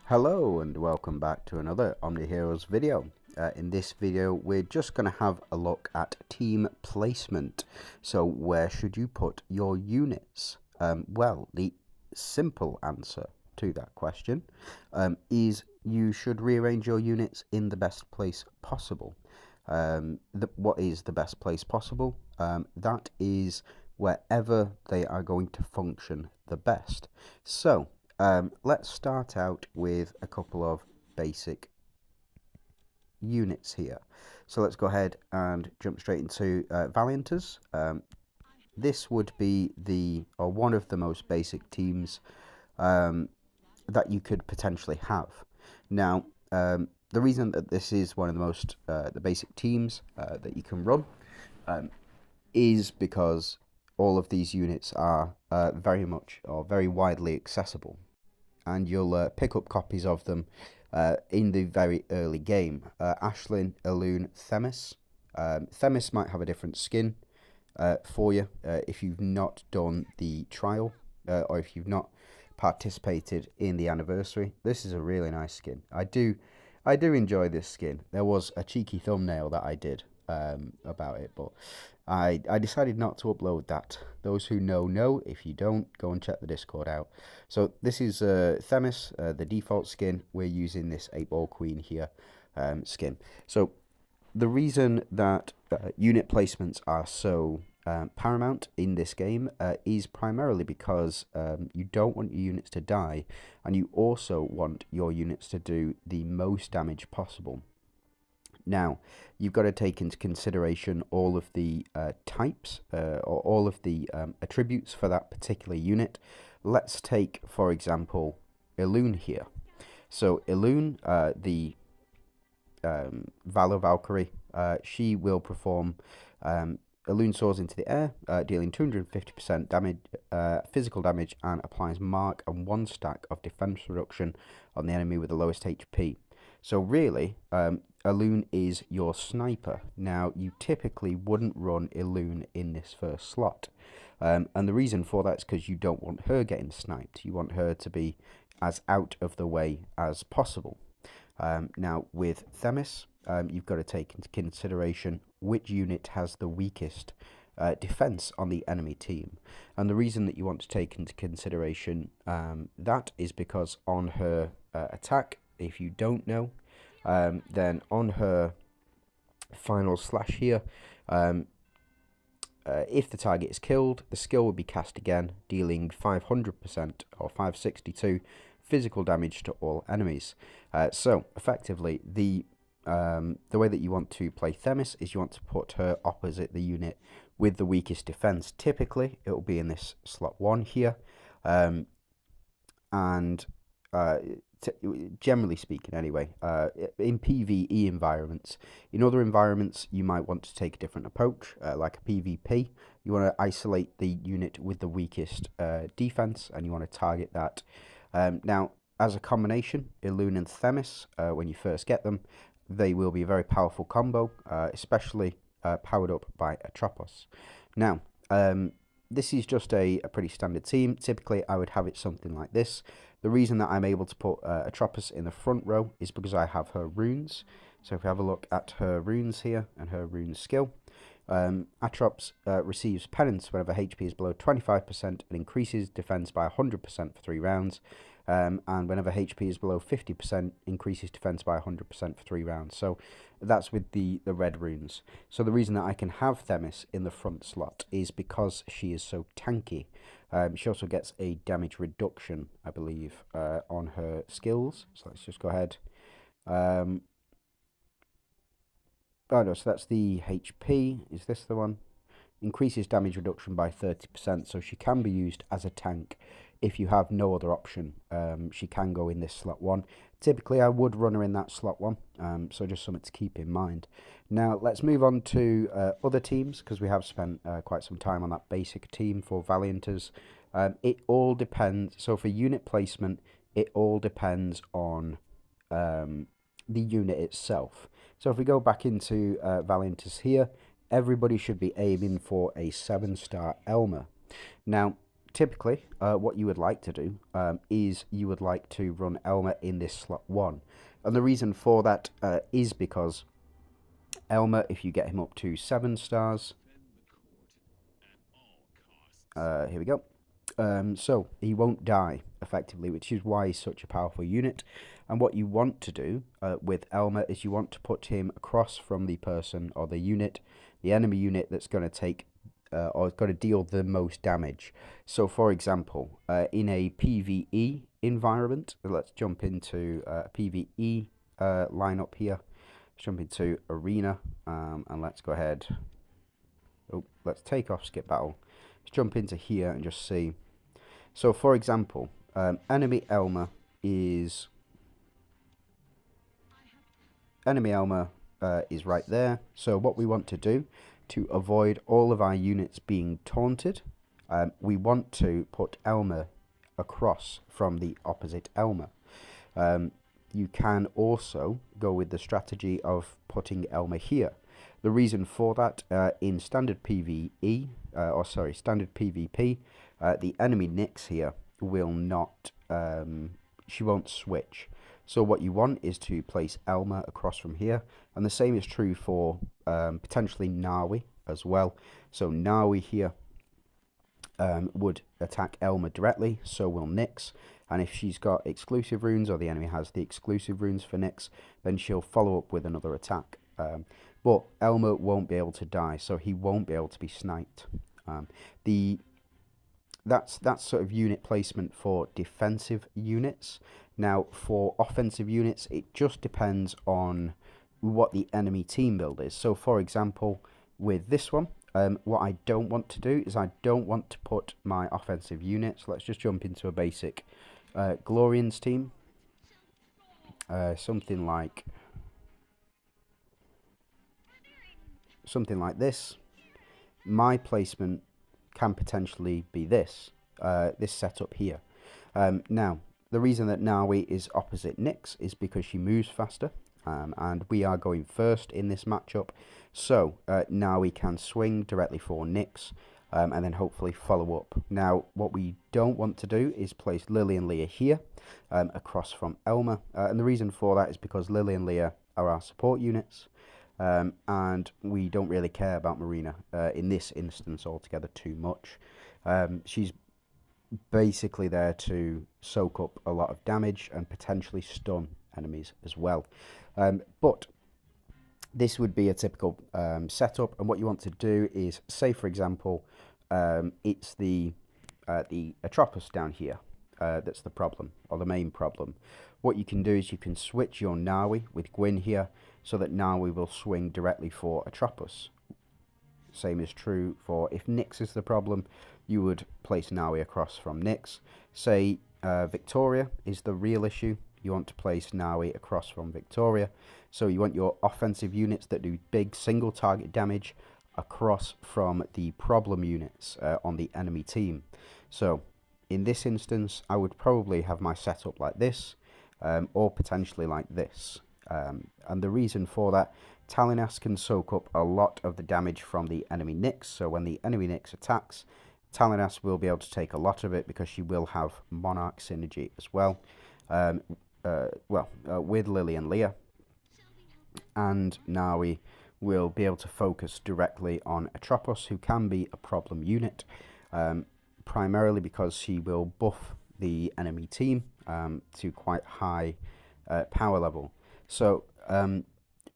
Hello and welcome back to another OmniHeroes video. In this video we're just going to have a look at team placement. So where should you put your units? Well, the simple answer to that question is you should rearrange your units in the best place possible. What is the best place possible? That is wherever they are going to function the best. So let's start out with a couple of basic units here. So let's go ahead and jump straight into Valianters. This would be one of the most basic teams that you could potentially have. Now, the reason that this is one of the most the basic teams that you can run is because all of these units are very much or very widely accessible, and you'll pick up copies of them in the very early game. Ashlyn, Elune, Themis. Themis might have a different skin for you if you've not done the trial or if you've not participated in the anniversary. This is a really nice skin. I do enjoy this skin. There was a cheeky thumbnail that I did about it, but I decided not to upload that. Those who know. If you don't, go and check the Discord out. So this is Themis, the default skin. We're using this 8-ball queen here skin. So the reason that unit placements are so paramount in this game is primarily because you don't want your units to die, and you also want your units to do the most damage possible. Now, you've got to take into consideration all of the types or all of the attributes for that particular unit. Let's take, for example, Elune here. So Elune, the Valor Valkyrie, she will perform Elune soars into the air, dealing 250% damage, physical damage, and applies mark and 1 stack of defense reduction on the enemy with the lowest HP. So really, Elune is your sniper. Now, you typically wouldn't run Elune in this first slot. And the reason for that is because you don't want her getting sniped. You want her to be as out of the way as possible. Now, with Themis, you've got to take into consideration which unit has the weakest defense on the enemy team. And the reason that you want to take into consideration that is because on her attack, if you don't know, then on her final slash here, if the target is killed, the skill will be cast again, dealing 500% or 562 physical damage to all enemies. So effectively, the way that you want to play Themis is you want to put her opposite the unit with the weakest defense. Typically, it will be in this slot 1 here, and generally speaking anyway, in PvE environments. In other environments, you might want to take a different approach, like a PvP. You want to isolate the unit with the weakest defense, and you want to target that. Now, as a combination, Elune and Themis, when you first get them, they will be a very powerful combo, especially powered up by Atropos. Now, this is just a pretty standard team. Typically, I would have it something like this. The reason that I'm able to put Atropos in the front row is because I have her runes. So if we have a look at her runes here and her rune skill, Atropos receives penance whenever HP is below 25% and increases defense by 100% for 3 rounds. And whenever HP is below 50%, increases defense by 100% for 3 rounds. So that's with the red runes. So the reason that I can have Themis in the front slot is because she is so tanky. She also gets a damage reduction, I believe, on her skills. So let's just go ahead. Oh no, so that's the HP. Is this the one? Increases damage reduction by 30%, so she can be used as a tank if you have no other option. She can go in this slot 1. Typically, I would run her in that slot 1, so just something to keep in mind. Now, let's move on to other teams, because we have spent quite some time on that basic team for Valianters. It all depends, so for unit placement, it all depends on the unit itself. So if we go back into Valianters here, everybody should be aiming for a 7-star Elmer. Now, typically, what you would like to do is you would like to run Elmer in this slot 1. And the reason for that is because Elmer, if you get him up to 7 stars, here we go. So he won't die effectively, which is why he's such a powerful unit. And what you want to do with Elmer is you want to put him across from the person or the unit, the enemy unit that's going to take or is going to deal the most damage. So, for example, in a PvE environment, let's jump into a PvE lineup here. Let's jump into Arena, and let's go ahead. Oh, let's take off Skip Battle. Let's jump into here and just see. So, for example, enemy Elmer is right there. So what we want to do to avoid all of our units being taunted, we want to put Elmer across from the opposite Elmer. You can also go with the strategy of putting Elmer here. The reason for that, in standard PvE, standard PvP, the enemy Nyx here will not, she won't switch. So what you want is to place Elmer across from here, and the same is true for potentially Nawi as well. So Nawi here would attack Elmer directly, so will Nyx. And if she's got exclusive runes, or the enemy has the exclusive runes for Nyx, then she'll follow up with another attack. But Elmer won't be able to die, so he won't be able to be sniped. That's sort of unit placement for defensive units. Now, for offensive units, it just depends on what the enemy team build is. So, for example, with this one, what I don't want to do is I don't want to put my offensive units. Let's just jump into a basic Glorians team. Something like this. My placement can potentially be this setup here. Now, the reason that Nawi is opposite Nyx is because she moves faster, and we are going first in this matchup. So Nawi can swing directly for Nyx, and then hopefully follow up. Now, what we don't want to do is place Lily and Leah here, across from Elmer, and the reason for that is because Lily and Leah are our support units. And we don't really care about Marina in this instance altogether too much. She's basically there to soak up a lot of damage and potentially stun enemies as well. But this would be a typical setup, and what you want to do is, say for example, it's the Atropos down here that's the problem, or the main problem. What you can do is you can switch your Nawi with Gwyn here, so that Nawi will swing directly for Atropos. Same is true for if Nyx is the problem, you would place Nawi across from Nyx. Say Victoria is the real issue, you want to place Nawi across from Victoria. So you want your offensive units that do big single target damage across from the problem units on the enemy team. So in this instance, I would probably have my setup like this, or potentially like this. And the reason for that, Talinas can soak up a lot of the damage from the enemy Nyx, so when the enemy Nyx attacks, Talinas will be able to take a lot of it because she will have Monarch synergy as well, with Lily and Leah. And Nawi will be able to focus directly on Atropos, who can be a problem unit, primarily because she will buff the enemy team to quite high power level. So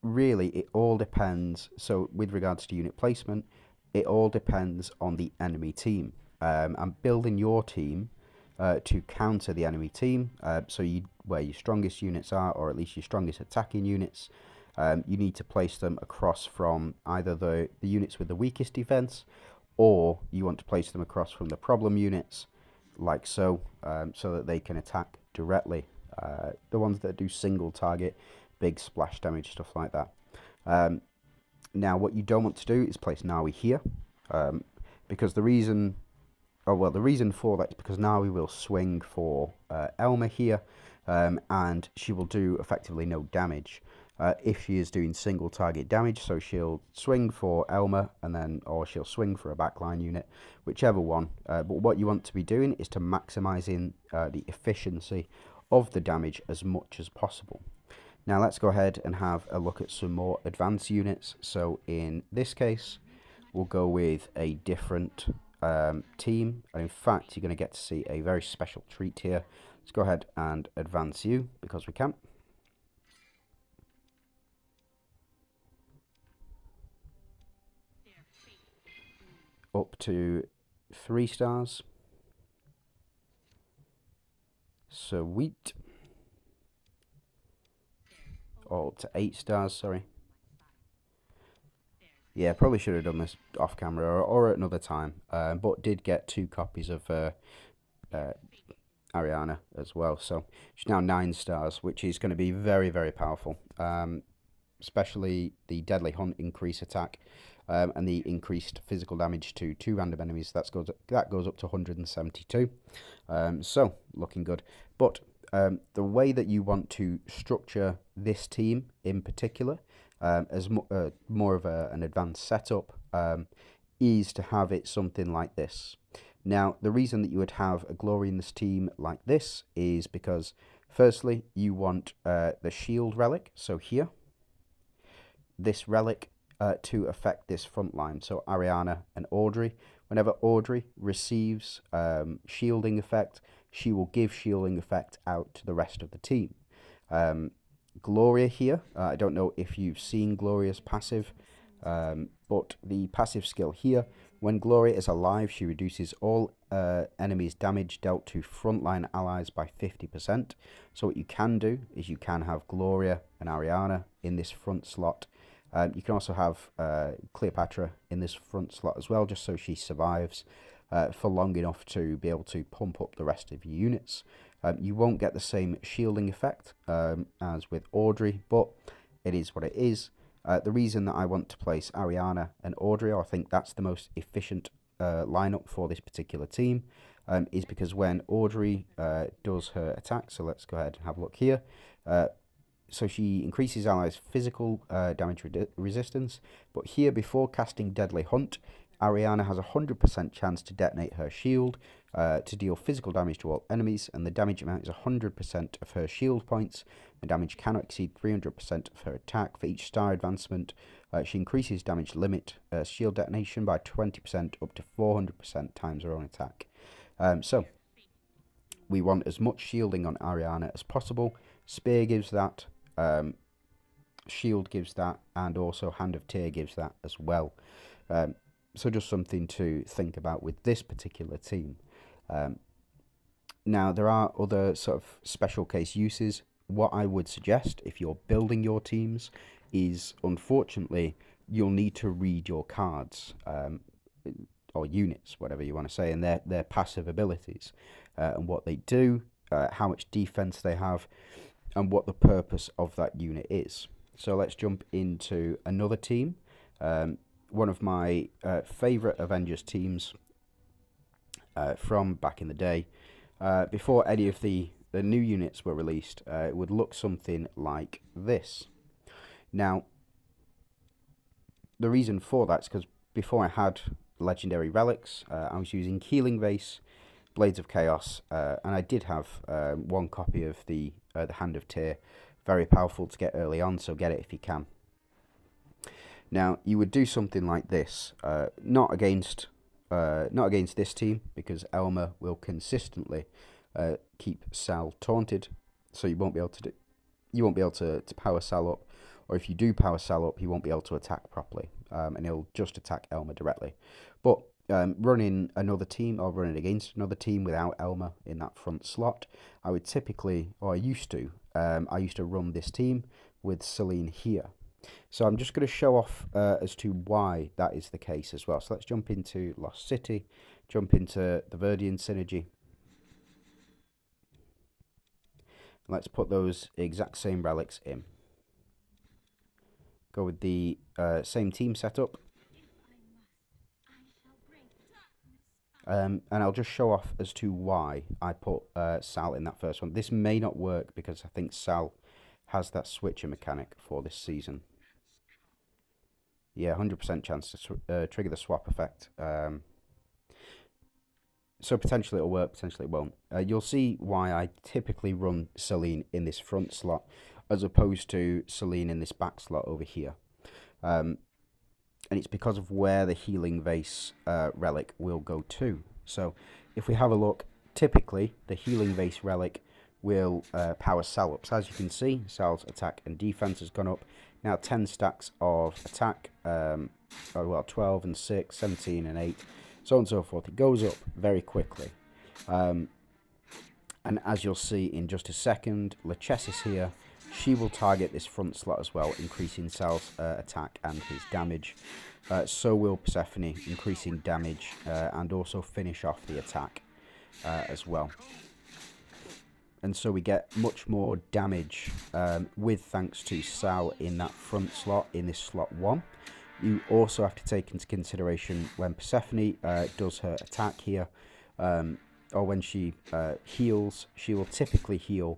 really it all depends. So with regards to unit placement, it all depends on the enemy team, and building your team to counter the enemy team. So where your strongest units are, or at least your strongest attacking units, you need to place them across from either the units with the weakest defense, or you want to place them across from the problem units, like so, so that they can attack directly. The ones that do single target, big splash damage, stuff like that. Now, what you don't want to do is place Nawi here, because the reason for that is because Nawi will swing for Elmer here, and she will do effectively no damage. if she is doing single target damage. So she'll swing for Elmer, and then, or she'll swing for a backline unit, whichever one. But what you want to be doing is to maximizing the efficiency of the damage as much as possible. Now let's go ahead and have a look at some more advanced units. So in this case, we'll go with a different team, and in fact you're going to get to see a very special treat here. Let's go ahead and advance you, because we can. Up to 3 stars. Sweet. Or up to 8 stars, sorry. Yeah, probably should have done this off camera or at another time, but did get 2 copies of Ariana as well. So she's now 9 stars, which is going to be very, very powerful. Especially the Deadly Hunt increase attack, and the increased physical damage to 2 random enemies. That goes up to 172. So looking good. But the way that you want to structure this team in particular, as more of an advanced setup, is to have it something like this. Now, the reason that you would have a Glory in this team like this is because, firstly, you want the shield relic. So here, this relic to affect this front line. So Ariana and Audrey. Whenever Audrey receives shielding effect, she will give shielding effect out to the rest of the team. Gloria here, I don't know if you've seen Gloria's passive, but the passive skill here, when Gloria is alive, she reduces all enemies' damage dealt to frontline allies by 50%. So what you can do is you can have Gloria and Ariana in this front slot. You can also have Cleopatra in this front slot as well, just so she survives for long enough to be able to pump up the rest of your units. You won't get the same shielding effect as with Audrey, but it is what it is. The reason that I want to place Ariana and Audrey, I think that's the most efficient lineup for this particular team, is because when Audrey does her attack, so let's go ahead and have a look here. So she increases allies' physical damage resistance, but here, before casting Deadly Hunt, Ariana has a 100% chance to detonate her shield to deal physical damage to all enemies, and the damage amount is 100% of her shield points. The damage cannot exceed 300% of her attack. For each star advancement, she increases damage limit shield detonation by 20% up to 400% times her own attack. So we want as much shielding on Ariana as possible. Spear gives that, shield gives that, and also Hand of Tyr gives that as well. So just something to think about with this particular team. Now, there are other sort of special case uses. What I would suggest if you're building your teams is, unfortunately, you'll need to read your cards, or units, whatever you want to say, and their passive abilities, and what they do, how much defense they have, and what the purpose of that unit is. So let's jump into another team. One of my favourite Avengers teams from back in the day. Before any of the new units were released, it would look something like this. Now, the reason for that is because before I had legendary relics, I was using Healing Vase, Blades of Chaos, and I did have 1 copy of the Hand of Tyr. Very powerful to get early on, so get it if you can. Now, you would do something like this, not against this team, because Elmer will consistently keep Sal taunted, so you won't be able to power Sal up, or if you do power Sal up, he won't be able to attack properly, and he'll just attack Elmer directly. But running another team, or running against another team without Elmer in that front slot, I would typically, or I used to run this team with Celine here. So I'm just going to show off as to why that is the case as well. So let's jump into Lost City, jump into the Verdian Synergy. Let's put those exact same relics in. Go with the same team setup. And I'll just show off as to why I put Sal in that first one. This may not work because I think Sal has that switcher mechanic for this season. Yeah, 100% chance to trigger the swap effect. So potentially it'll work, potentially it won't. You'll see why I typically run Celine in this front slot as opposed to Celine in this back slot over here. And it's because of where the healing vase relic will go to. So if we have a look, typically the healing vase relic will power Sal up. So as you can see, Sal's attack and defense has gone up. Now 10 stacks of attack, 12 and 6, 17 and 8, so on and so forth. It goes up very quickly. And as you'll see in just a second, Lachesis here, she will target this front slot as well, increasing Sal's attack and his damage. So will Persephone, increasing damage and also finish off the attack as well. And so we get much more damage with thanks to Sal in that front slot, in this slot 1. You also have to take into consideration when Persephone does her attack here, or when she heals, she will typically heal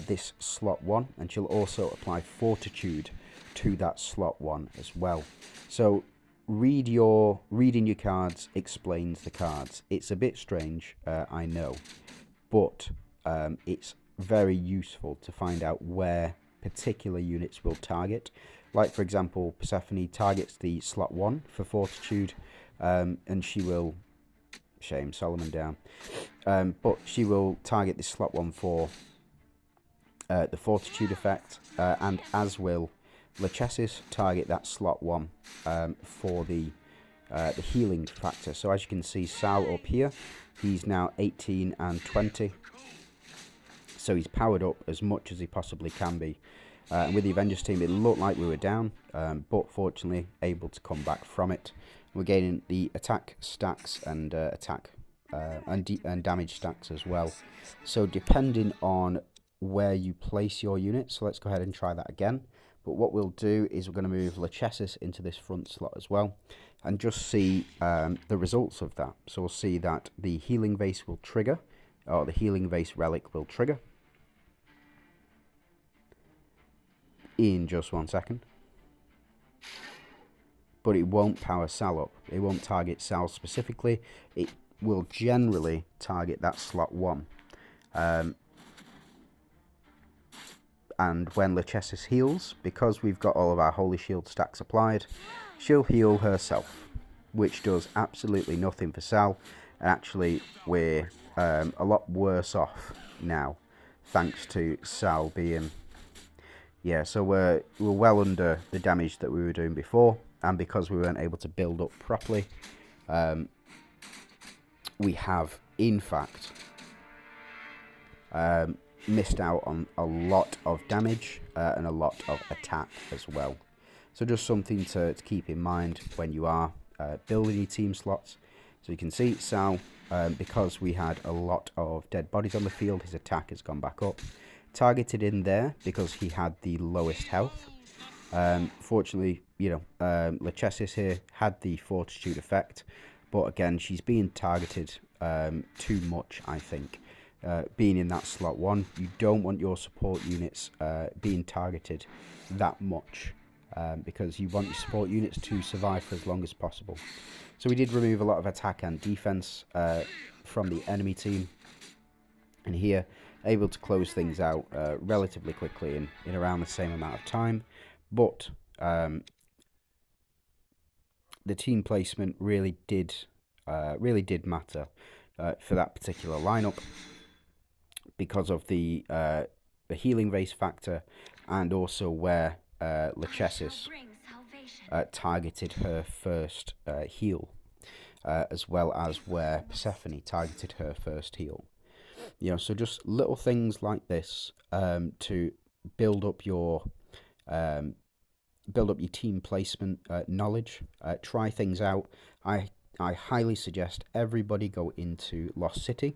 this slot 1, and she'll also apply Fortitude to that slot 1 as well. So reading your cards explains the cards. It's a bit strange, I know, but it's very useful to find out where particular units will target. Like, for example, Persephone targets the slot 1 for Fortitude, and she will... Shame, Solomon down. But she will target this slot 1 for the Fortitude effect, and as will Lachesis target that slot 1 for the healing factor. So as you can see, Sal up here, he's now 18 and 20. So he's powered up as much as he possibly can be. And with the Avengers team, it looked like we were down, but fortunately able to come back from it. We're gaining the attack stacks and and damage stacks as well. So depending on where you place your units, so let's go ahead and try that again. But what we'll do is we're going to move Lachesis into this front slot as well, and just see the results of that. So we'll see that the healing vase will trigger, or the healing vase relic will trigger in just 1 second. But it won't power Sal up. It won't target Sal specifically. It will generally target that slot 1. And when Lachesis heals, because we've got all of our Holy Shield stacks applied, she'll heal herself, which does absolutely nothing for Sal. And actually, we're a lot worse off now, thanks to Sal being... Yeah, so we're well under the damage that we were doing before, and because we weren't able to build up properly, we have, in fact, missed out on a lot of damage and a lot of attack as well. So just something to keep in mind when you are building your team slots. So you can see Sal, because we had a lot of dead bodies on the field, his attack has gone back up. Targeted in there because he had the lowest health. Fortunately, you know, Lachesis here had the Fortitude effect, but again, she's being targeted too much, I think. Being in that slot 1, you don't want your support units being targeted that much, because you want your support units to survive for as long as possible. So we did remove a lot of attack and defense from the enemy team, and here able to close things out relatively quickly in around the same amount of time. But the team placement really did matter for that particular lineup, because of the healing vase factor, and also where Lachesis targeted her first heal, as well as where Persephone targeted her first heal. You know, so just little things like this to build up your team placement knowledge. Try things out. I highly suggest everybody go into Lost City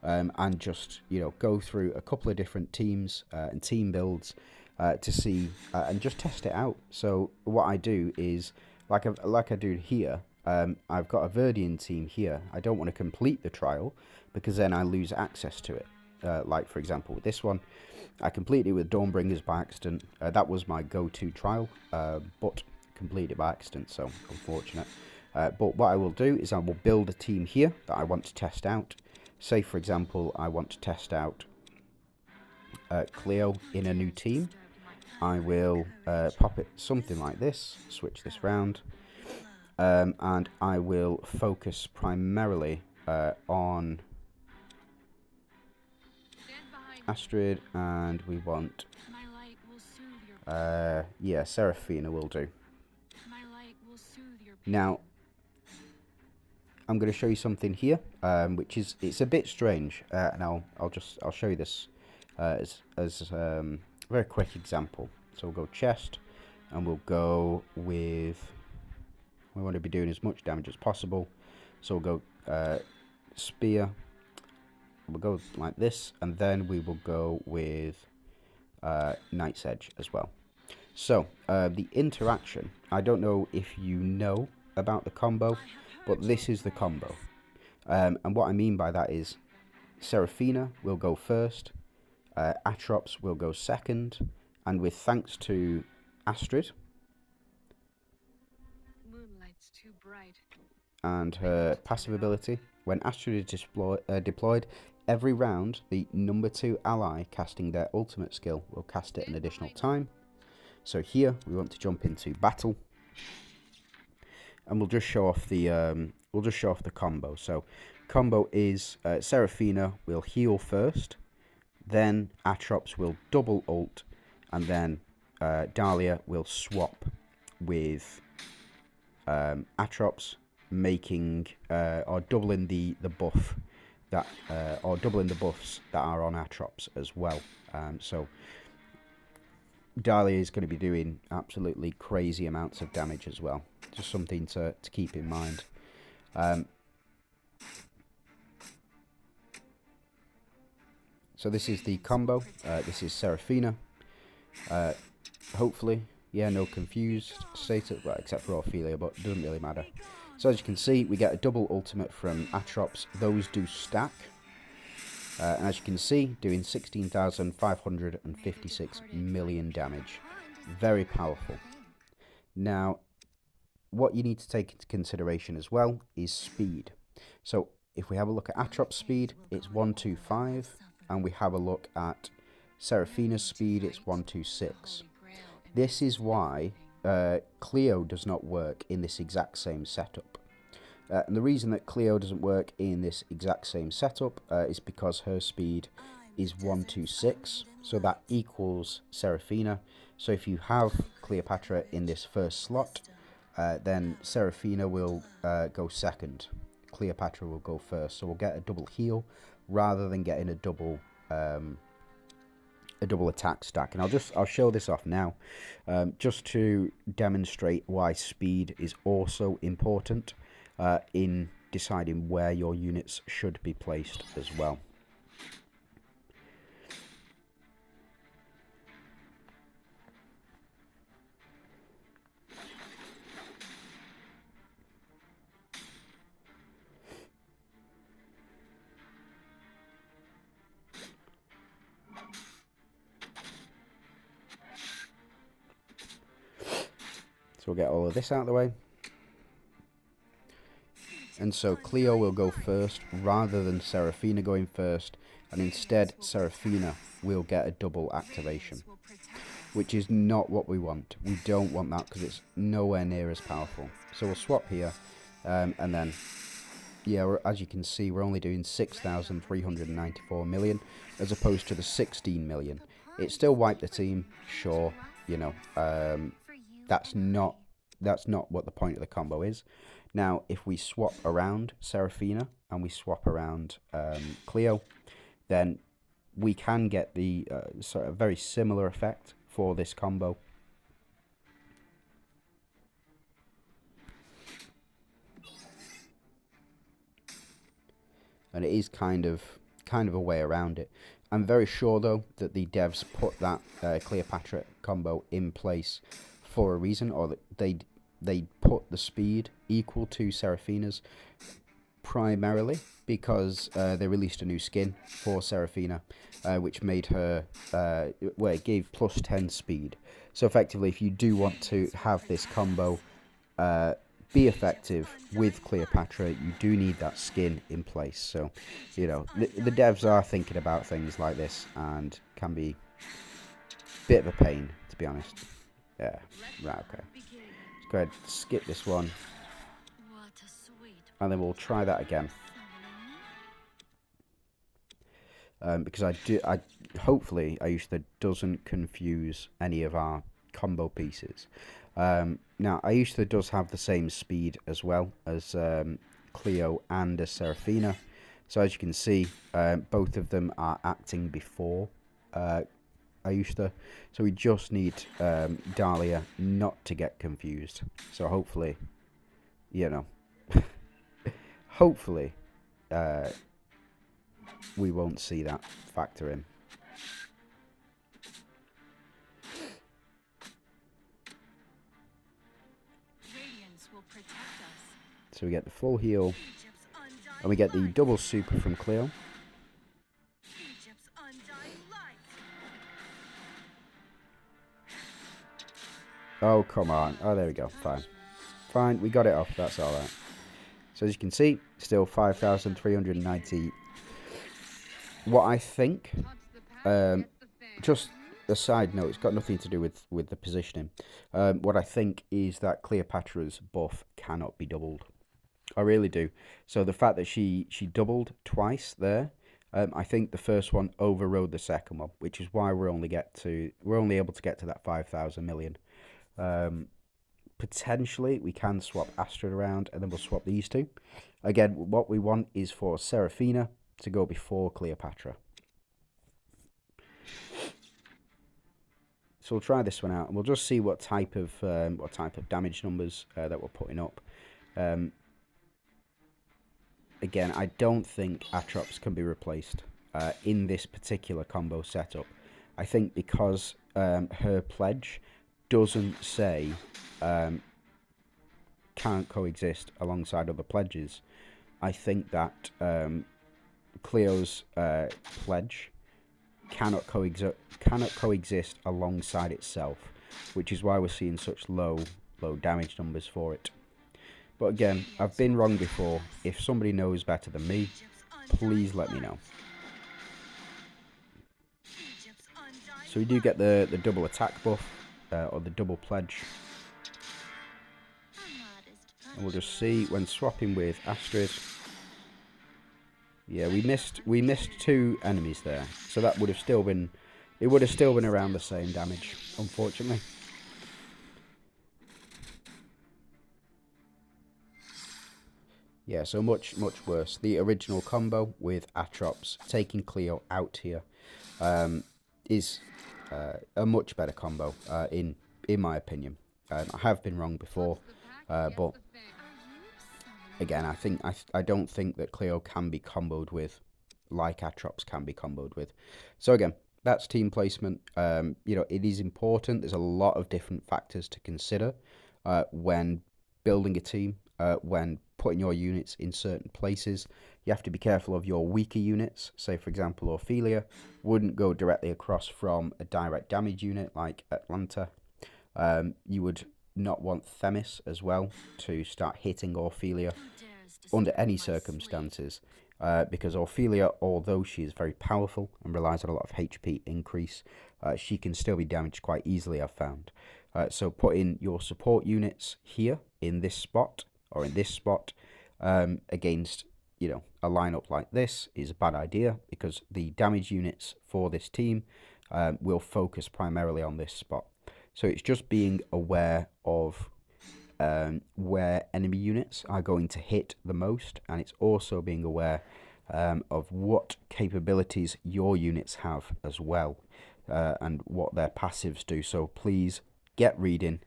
and just, you know, go through a couple of different teams and team builds to see and just test it out. So what I do is, like I do here, I've got a Verdian team here. I don't want to complete the trial because then I lose access to it. like for example with this one. I completed it with Dawnbringers by accident. That was my go-to trial, but completed it by accident, so unfortunate. But what I will do is I will build a team here that I want to test out. Say, for example, I want to test out Cleo in a new team. I will pop it something like this, switch this round, and I will focus primarily on Astrid, and we want yeah, Seraphina will do. Now I'm going to show you something here, which is, it's a bit strange, and I'll show you this as a very quick example. So we'll go chest, and we'll go with, we want to be doing as much damage as possible. So we'll go spear. We'll go like this, and then we will go with Knight's Edge as well. So the interaction, I don't know if you know about the combo, but this is the combo. And what I mean by that is Seraphina will go first, Atrops will go second, and with thanks to Astrid and her passive ability, when Astrid is deployed, every round the number 2 ally casting their ultimate skill will cast it an additional time. So here we want to jump into battle, and we'll just show off the combo. So combo is Seraphina will heal first, then Atrops will double ult, and then Dahlia will swap with Atrops, making or doubling the buff that or doubling the buffs that are on Atrops as well. So Dahlia is going to be doing absolutely crazy amounts of damage as well. Just something to keep in mind. So this is the combo. This is Seraphina. Hopefully, yeah, no confused status, well, except for Ophelia, but it doesn't really matter. So as you can see, we get a double ultimate from Atrops. Those do stack. And as you can see, doing 16,556 million damage. Very powerful. Now, what you need to take into consideration as well is speed. So if we have a look at Atrops' speed, it's 125. And we have a look at Seraphina's speed, it's 126. This is why Cleo does not work in this exact same setup. And the reason that Cleo doesn't work in this exact same setup is because her speed is 126, so that equals Seraphina. So if you have Cleopatra in this first slot, then Seraphina will go second. Cleopatra will go first, so we'll get a double heal rather than getting a double attack stack. And I'll show this off now, just to demonstrate why speed is also important in deciding where your units should be placed as well. So we'll get all of this out of the way. And so Cleo will go first rather than Seraphina going first, and instead Seraphina will get a double activation, which is not what we want. We don't want that because it's nowhere near as powerful. So we'll swap here, and then, yeah, as you can see, we're only doing 6,394 million as opposed to the 16 million. It still wiped the team, sure, you know, that's not what the point of the combo is. Now, if we swap around Seraphina and we swap around Cleo, then we can get the sort of very similar effect for this combo. And it is kind of a way around it. I'm very sure though that the devs put that Cleopatra combo in place for a reason, or that they put the speed equal to Seraphina's primarily because they released a new skin for Seraphina, which made her, well, it gave plus 10 speed. So effectively, if you do want to have this combo be effective with Cleopatra, you do need that skin in place. So, you know, the devs are thinking about things like this and can be a bit of a pain, to be honest. Yeah, right, okay. Let's go ahead, skip this one. And then we'll try that again. Because hopefully Ayushta doesn't confuse any of our combo pieces. Now, Ayushta does have the same speed as well as Cleo and as Seraphina. So as you can see, both of them are acting before Ayushta. So we just need Dahlia not to get confused. So hopefully, you know, hopefully we won't see that factor in. So we get the full heal, and we get the double super from Cleo. Oh, come on. Oh, there we go. Fine. Fine, we got it off. That's all right. So as you can see, still 5,390. What I think, just a side note, it's got nothing to do with the positioning. What I think is that Cleopatra's buff cannot be doubled. I really do. So the fact that she doubled twice there, I think the first one overrode the second one, which is why we're only able to get to that 5,000 million. Potentially we can swap Astrid around, and then we'll swap these two. Again, what we want is for Seraphina to go before Cleopatra. So we'll try this one out, and we'll just see what type of damage numbers that we're putting up. Again, I don't think Atrops can be replaced in this particular combo setup. I think because her pledge doesn't say can't coexist alongside other pledges, I think that Cleo's pledge cannot coexist alongside itself, which is why we're seeing such low damage numbers for it. But again, I've been wrong before. If somebody knows better than me, please let me know. So we do get the double attack buff, or the double pledge. And we'll just see when swapping with Astrid. Yeah, we missed two enemies there. So that would have still been, it would have still been around the same damage, unfortunately. Yeah, so much worse. The original combo with Atrops taking Cleo out here is a much better combo in my opinion. I have been wrong before, but again, I don't think that Cleo can be comboed with like Atrops can be comboed with. So again, that's team placement. You know, it is important. There's a lot of different factors to consider when building a team, when putting your units in certain places. You have to be careful of your weaker units. Say, for example, Ophelia wouldn't go directly across from a direct damage unit like Atlanta. You would not want Themis as well to start hitting Ophelia under any circumstances, because Ophelia, although she is very powerful and relies on a lot of HP increase, she can still be damaged quite easily, I've found. So putting your support units here in this spot or in this spot against, you know, a lineup like this is a bad idea, because the damage units for this team will focus primarily on this spot. So it's just being aware of where enemy units are going to hit the most, and it's also being aware of what capabilities your units have as well, and what their passives do. So please get reading.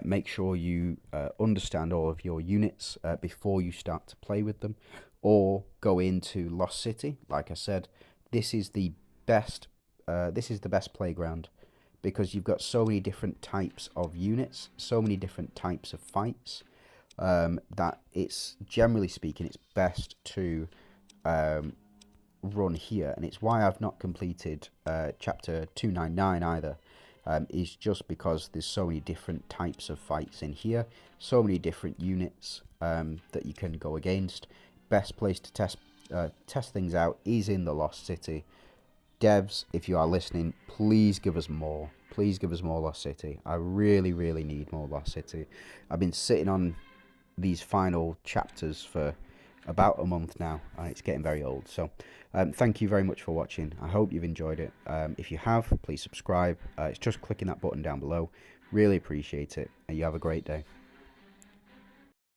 Make sure you understand all of your units before you start to play with them, or go into Lost City. Like I said, this is the best playground, because you've got so many different types of units, so many different types of fights. that it's, generally speaking, it's best to run here, and it's why I've not completed chapter 299 either. Is just because there's so many different types of fights in here, so many different units that you can go against. Best place to test things out is in the Lost City. Devs, if you are listening, please give us more. Please give us more Lost City. I really, really need more Lost City. I've been sitting on these final chapters for about a month now, and it's getting very old. So thank you very much for watching. I hope you've enjoyed it. If you have, please subscribe. It's just clicking that button down below. Really appreciate it, and you have a great day.